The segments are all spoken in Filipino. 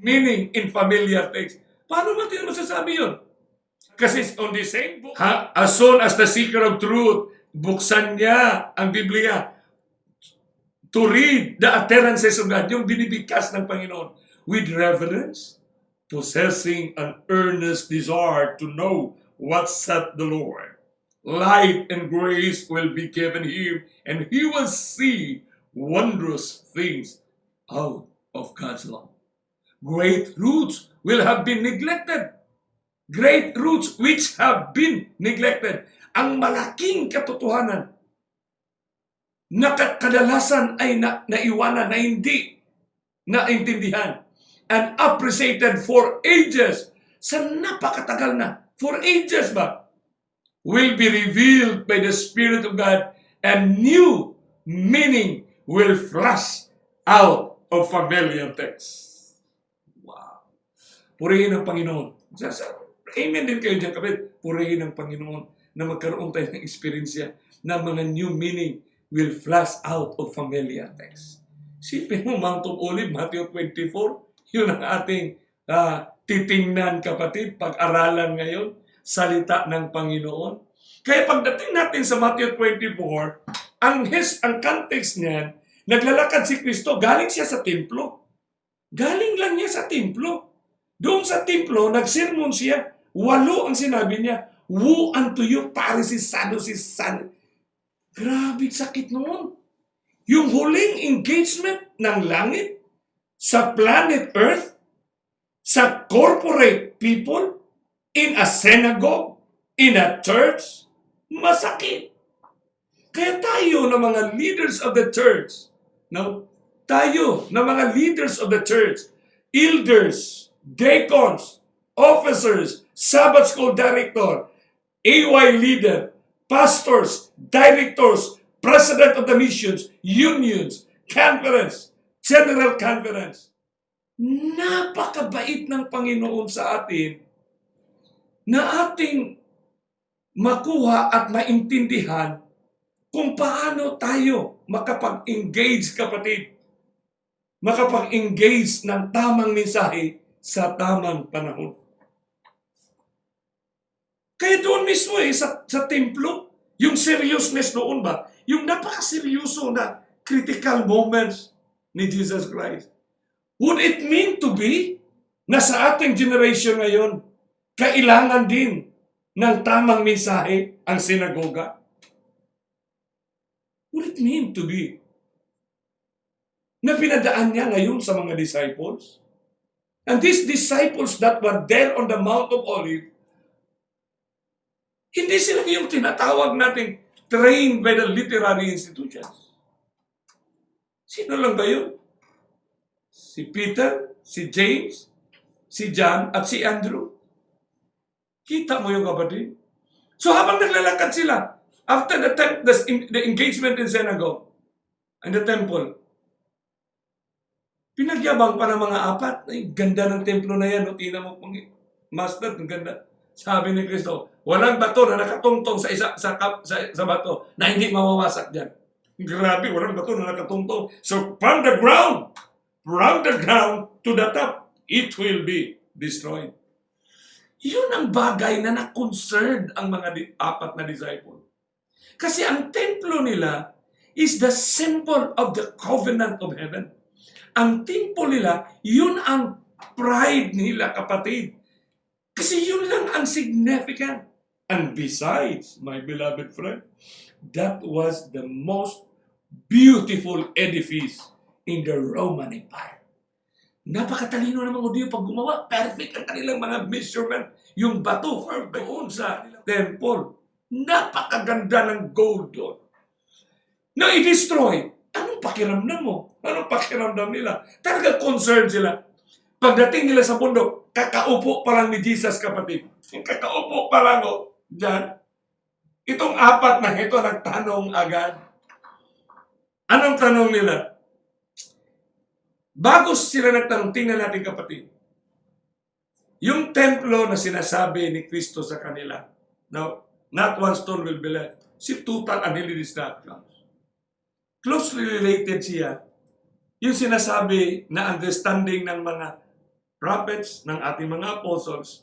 meaning in familiar text. Paano natin masasabi yun? Kasi on the same book, as soon as the seeker of truth, buksan niya ang Biblia to read the utterances of God, yung binibigkas ng Panginoon, with reverence, possessing an earnest desire to know what said the Lord. Light and grace will be given him, and he will see wondrous things out of God's law. Great roots will have been neglected. Great roots which have been neglected. Ang malaking katotohanan na kadalasan ay naiwanan, na hindi naintindihan, and appreciated for ages, sa napakatagal na, for ages ba, will be revealed by the Spirit of God, and new meaning will flash out of familiar texts. Wow. Purihin ang Panginoon. Amen din kayo dyan, kapit. Purihin ang Panginoon na magkaroon tayo ng experience na mga new meaning will flash out of familiar texts. Sipin mo, Mount of Olives, Matthew 24, yun ang ating titingnan, kapatid, pag-aralan ngayon, salita ng Panginoon. Kaya pagdating natin sa Matthew 24, ang context niyan, naglalakad si Kristo, galing siya sa templo. Galing lang niya sa templo. Doon sa templo, nagsermon siya. 8 ang sinabi niya. Woe unto you, Pharisees, Sadducees, Grabe, sakit noon. Yung huling engagement ng langit sa planet Earth, sa corporate people, in a synagogue, in a church, masakit. Kaya tayo na mga leaders of the church, tayo na mga leaders of the church, elders, deacons, officers, Sabbath school director, AY leader, pastors, directors, president of the missions, unions, conference, general conference. Napakabait ng Panginoon sa atin na ating makuha at maintindihan kung paano tayo makapag-engage, kapatid. Makapag-engage ng tamang mensahe sa tamang panahon. Kaya doon mismo sa templo, yung seriousness noon ba, yung napakaseryoso na critical moments ni Jesus Christ. Would it mean to be na sa ating generation ngayon, kailangan din ng tamang mensahe ang sinagoga? Would it mean to be na pinadaan niya ngayon sa mga disciples? And these disciples that were there on the Mount of Olives, hindi sila yung tinatawag nating trained by the literary institutions. Sino lang ba yun? Si Peter, si James, si John, at si Andrew. Kita mo yung kapatid? So habang naglalakad sila, after the engagement in synagogue and the temple, pinagyabang pa ng mga 4, ay ganda ng templo na yan, tingnan mo, Master, ang ganda. Sabi ni Kristo, walang bato na nakatungtong sa bato na hindi mawawasak dyan. Grabe, walang bato na nakatungtong. So from the ground to the top, it will be destroyed. Yun ang bagay na na-concerned ang mga 4 na disciple. Kasi ang templo nila is the symbol of the covenant of heaven. Ang temple nila, yun ang pride nila, kapatid. Kasi yun lang ang significant. And besides, my beloved friend, that was the most beautiful edifice in the Roman Empire. Napakatalino ng mga Hudyo pag gumawa. Perfect ang kanilang mga measurement. Yung bato doon sa temple. Napakaganda ng gold doon. Na i-destroy. Anong pakiramdam mo? Anong pakiramdam nila? Talagang concerned sila. Pagdating nila sa bundok, kakaupo pa lang ni Jesus, kapatid. Kakaupo pa lang, dyan. Itong 4 na ito, nagtanong agad. Anong tanong nila? Bago sila nagtanong, tingnan natin, kapatid. Yung templo na sinasabi ni Kristo sa kanila, now, not one stone will be left. Si total annihilation is not comes. Closely related siya. Yung sinasabi na understanding ng mga prophets, ng ating mga apostles,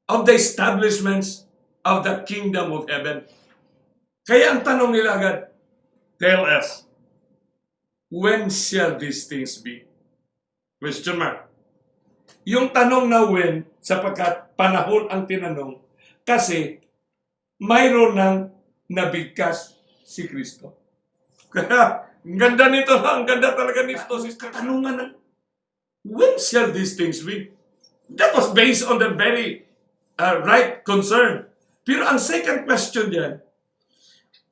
of the establishments of the kingdom of heaven. Kaya ang tanong nila agad, tell us, when shall these things be? Question mark. Yung tanong na when, sapagkat panahon ang tinanong, kasi mayroon nang nabigkas si Kristo. Kaya, ang ganda nito, ang ganda talaga nito, sister. Katanungan ng, when shall these things be? That was based on the very right concern. Pero ang second question dyan,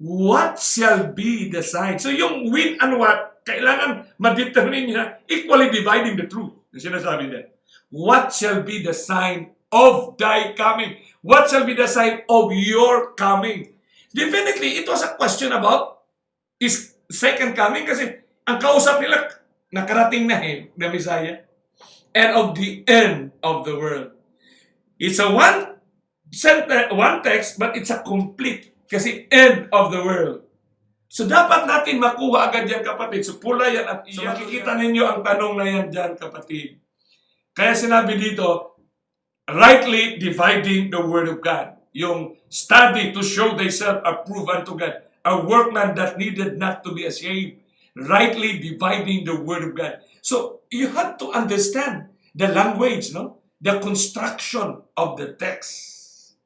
what shall be the sign? So yung when and what, kailangan ma-determine niya, equally dividing the truth. Yung sinasabi niya. What shall be the sign of thy coming? What shall be the sign of your coming? Definitely, it was a question about his second coming kasi ang kausap nila, nakarating na na Messiah, and of the end of the world. It's a one text, but it's a complete kasi end of the world. So dapat natin makuha agad yan, kapatid. So pula yan at iyan. So makikita ninyo ang tanong na yan dyan, kapatid. Kaya sinabi dito, rightly dividing the word of God. Yung study to show thyself approved unto God. A workman that needed not to be ashamed. Rightly dividing the word of God. So you have to understand the language, no? The construction of the text.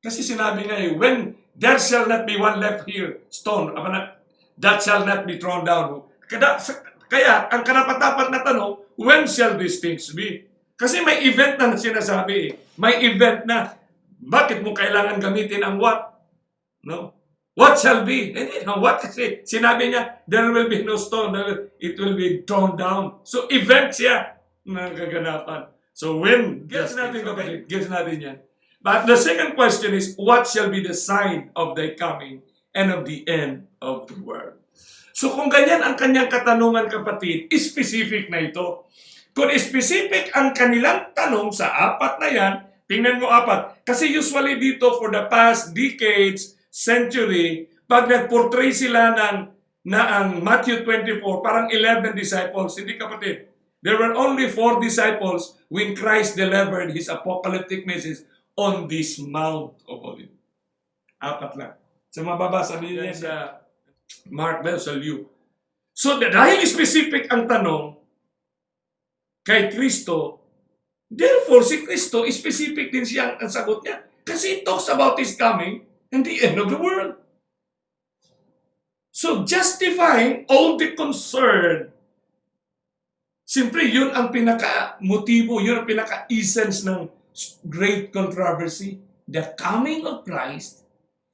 Kasi sinabi nga when there shall not be one left here, stone, that shall not be thrown down. Kaya, ang karapat-dapat na tanong, when shall these things be? Kasi may event na sinasabi. May event na, bakit mo kailangan gamitin ang what? No? What shall be? Hindi, what? Kasi sinabi niya, there will be no stone, it will be thrown down. So, event siya na gaganapan. So, when? Gets natin, kapatid. Gets natin yan. But the second question is, what shall be the sign of thy coming and of the end of the world? So kung ganyan ang kanyang katanungan, kapatid, specific na ito. Kung specific ang kanilang tanong sa apat na yan, tingnan mo apat. Kasi usually dito for the past decades, century, pag nag-portray sila na ang Matthew 24, parang 11 disciples. Hindi, kapatid. There were only 4 disciples when Christ delivered his apocalyptic message on this Mount of Olives. Apat lang. So mababasa niyo yan sa Mark Bessel Luke. So dahil specific ang tanong kay Kristo, therefore si Kristo, specific din siya ang sagot niya. Kasi it talks about his coming and the end of the world. So justifying all the concern, siyempre yun ang pinaka-motibo, yun ang pinaka-essence ng great controversy. The coming of Christ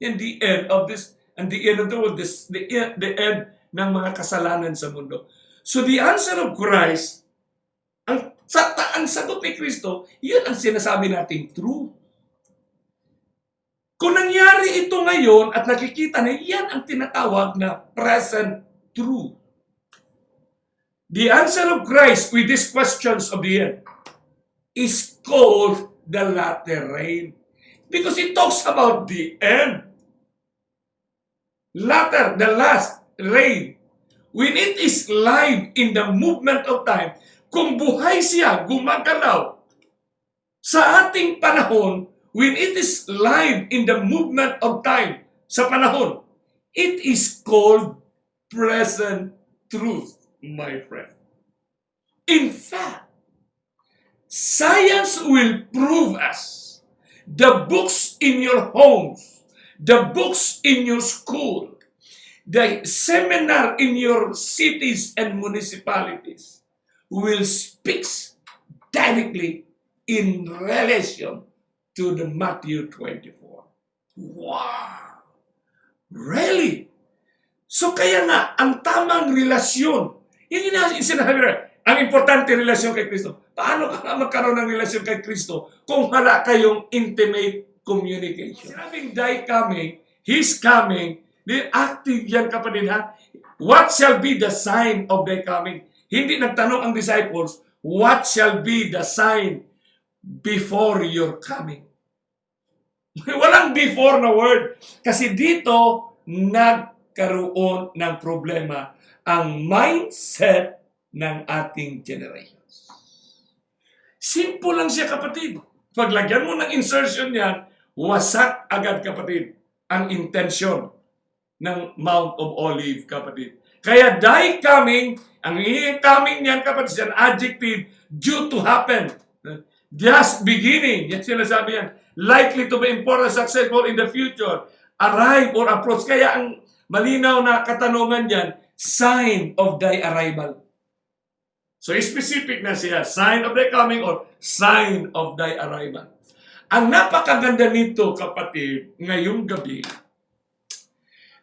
and the end of this, and the end of the world, the end ng mga kasalanan sa mundo. So the answer of Christ, ang sagot ni Kristo, yun ang sinasabi natin true. Kung nangyari ito ngayon at nakikita na yan ang tinatawag na present truth. The answer of Christ with these questions of the end is called the latter rain. Because it talks about the end. Latter, the last rain. When it is live in the movement of time, kung buhay siya, gumagalaw, sa ating panahon, when it is live in the movement of time, sa panahon, it is called present truth, my friend. In fact, science will prove us the books in your homes, the books in your school, the seminar in your cities and municipalities will speak directly in relation to the Matthew 24. Wow! Really? So kaya nga, ang tamang relasyon, yung sinasabi na, ang importante relasyon kay Kristo. Paano ka magkaroon ng relasyon kay Kristo kung wala kayong intimate communication? Sinabing thy coming, his coming, active yan, kapatid, ha? What shall be the sign of thy coming? Hindi nagtanong ang disciples, what shall be the sign before your coming? Walang before na word. Kasi dito, nagkaroon ng problema ang mindset ng ating generations. Simple lang siya, kapatid. Paglagyan mo ng insertion yan, wasak agad, kapatid, ang intention ng Mount of Olive, kapatid. Kaya thy coming, ang coming niyan, kapatid, is an adjective due to happen. Just beginning. Yan sinasabi yan. Likely to be important, successful in the future. Arrive or approach. Kaya ang malinaw na katanungan diyan, sign of thy arrival. So specific na siya, sign of thy coming or sign of thy arrival. Ang napakaganda nito, kapatid, ngayong gabi,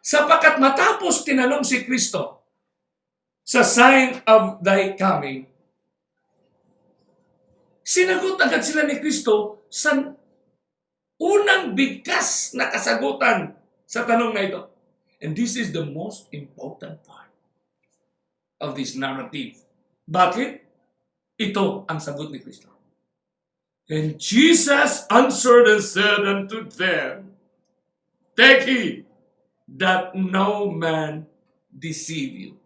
sapagkat matapos tinanong si Kristo sa sign of thy coming, sinagot agad sila ni Kristo sa unang bigkas na kasagutan sa tanong na ito. And this is the most important part of this narrative. Bakit? Ito ang sagot ni Kristo. And Jesus answered and said unto them, take heed that no man deceive you.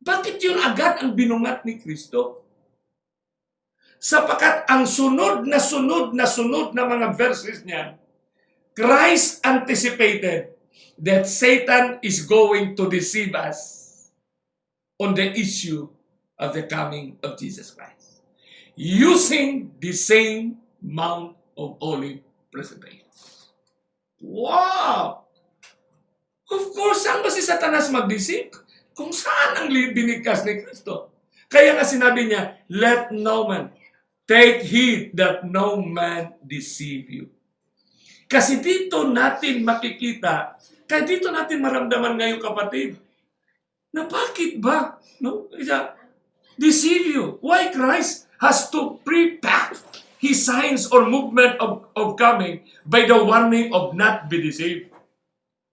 Bakit yun agad ang binungat ni Kristo? Sapagkat ang sunod na mga verses niya, Christ anticipated that Satan is going to deceive us on the issue of the coming of Jesus Christ, using the same Mount of Olive presentation. Wow! Of course, saan ba si Satanas mag-deceive? Kung saan ang binigkas ni Kristo. Kaya nga sinabi niya, let no man, take heed that no man deceive you. Kasi dito natin makikita, kaya dito natin maramdaman ngayon, kapatid, na bakit ba? No? Deceive you. Why Christ has to pre-pack his signs or movement of coming by the warning of not be deceived.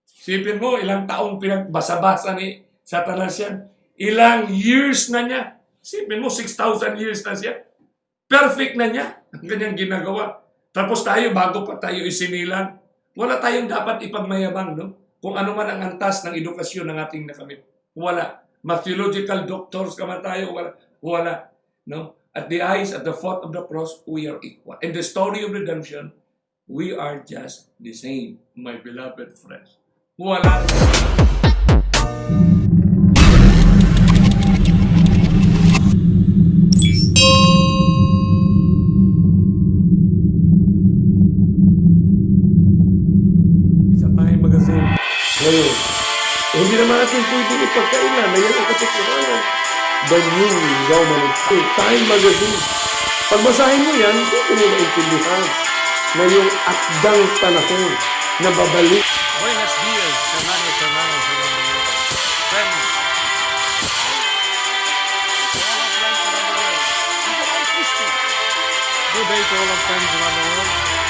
Sipin mo, ilang taong pinagbasa-basa ni Satanas yan. Ilang years na niya. Sipin mo, 6,000 years na siya. Perfect na niya ang kanyang ginagawa. Tapos tayo, bago pa tayo isinilang, wala tayong dapat ipagmayabang, no? Kung ano man ang antas ng edukasyon ng ating nakamit. Wala. Theological doctors ka man tayo, wala. No? At the eyes, at the foot of the cross, we are equal. In the story of redemption, we are just the same, my beloved friends. Wala. Isa tayong magasin. Ngayon, hindi naman natin pwedeng ipagkailan na yan ang katotohanan. The New Roman Time Magazine. Pagbasahin mo yan, hindi mo naintindihan na yung akdang panahon na babalik. Buenos días, hermanos around the world. Friends. All our friends around the world. Even all Christians. Good day to all our friends around the world.